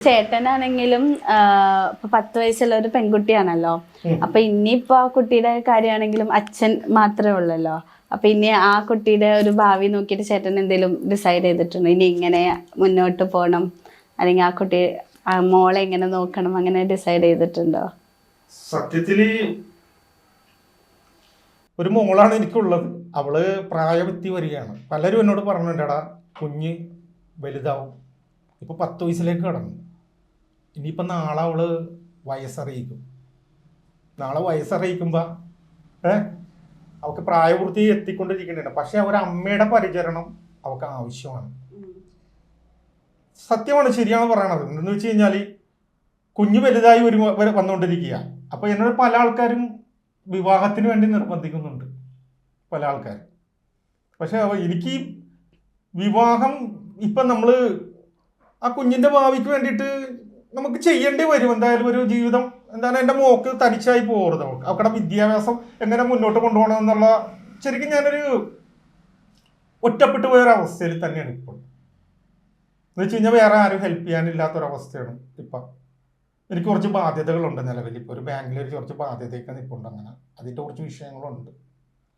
ചേട്ടനാണെങ്കിലും ഇപ്പൊ 10 വയസ്സുള്ള ഒരു പെൺകുട്ടിയാണല്ലോ. അപ്പൊ ഇനിയിപ്പോ ആ കുട്ടിയുടെ കാര്യമാണെങ്കിലും അച്ഛൻ മാത്രമേ ഉള്ളല്ലോ. അപ്പൊ ഇനി ആ കുട്ടിയുടെ ഒരു ഭാവി നോക്കിയിട്ട് ചേട്ടൻ എന്തെങ്കിലും ഡിസൈഡ് ചെയ്തിട്ടുണ്ടോ, ഇനി ഇങ്ങനെ മുന്നോട്ട് പോകണം അല്ലെങ്കിൽ ആ കുട്ടി മോളെ എങ്ങനെ നോക്കണം, അങ്ങനെ ഡിസൈഡ് ചെയ്തിട്ടുണ്ടോ? സത്യത്തില് ഒരു മോളാണ് എനിക്കുള്ളത്. അവള് പ്രായപൂർത്തി വരികയാണ്. പലരും എന്നോട് പറഞ്ഞിട്ടുണ്ടാ കുഞ്ഞ് വലുതാവും. ഇപ്പൊ 10 വയസ്സിലേക്ക് കടന്നു. ഇനിയിപ്പോൾ നാളെ അവള് വയസ്സറിയിക്കും. നാളെ വയസ്സറിയിക്കുമ്പോൾ അവൾക്ക് പ്രായപൂർത്തി എത്തിക്കൊണ്ടിരിക്കുന്നുണ്ട്. പക്ഷെ അവരമ്മയുടെ പരിചരണം അവൾക്ക് ആവശ്യമാണ്. സത്യമാണ്, ശരിയാണ് പറയണത്. എന്തെന്ന് വെച്ച് കഴിഞ്ഞാൽ കുഞ്ഞ് വലുതായി വന്നുകൊണ്ടിരിക്കുക. അപ്പോൾ എന്നോട് പല ആൾക്കാരും വിവാഹത്തിന് വേണ്ടി നിർബന്ധിക്കുന്നുണ്ട്, പല ആൾക്കാരും. പക്ഷെ എനിക്ക് വിവാഹം ഇപ്പം നമ്മൾ ആ കുഞ്ഞിൻ്റെ ഭാവിക്ക് വേണ്ടിയിട്ട് നമുക്ക് ചെയ്യേണ്ടി വരും. എന്തായാലും ഒരു ജീവിതം എന്താണ്, എൻ്റെ മോക്ക് തനിച്ചായി പോകരുത്. അവരുടെ വിദ്യാഭ്യാസം എങ്ങനെ മുന്നോട്ട് കൊണ്ടുപോകണം എന്നുള്ള ശരിക്കും ഞാനൊരു ഒറ്റപ്പെട്ടു പോയൊരവസ്ഥയിൽ തന്നെയാണ് ഇപ്പോൾ. എന്ന് വെച്ച് കഴിഞ്ഞാൽ വേറെ ആരും ഹെൽപ്പ് ചെയ്യാനില്ലാത്തൊരവസ്ഥയാണ് ഇപ്പം. എനിക്ക് കുറച്ച് ബാധ്യതകളുണ്ട് നിലവിൽ. ഇപ്പോൾ ഒരു ബാങ്കിൽ കുറച്ച് ബാധ്യതയൊക്കെ നിൽപ്പുണ്ട്. അങ്ങനെ അതിൻ്റെ കുറച്ച് വിഷയങ്ങളുണ്ട്.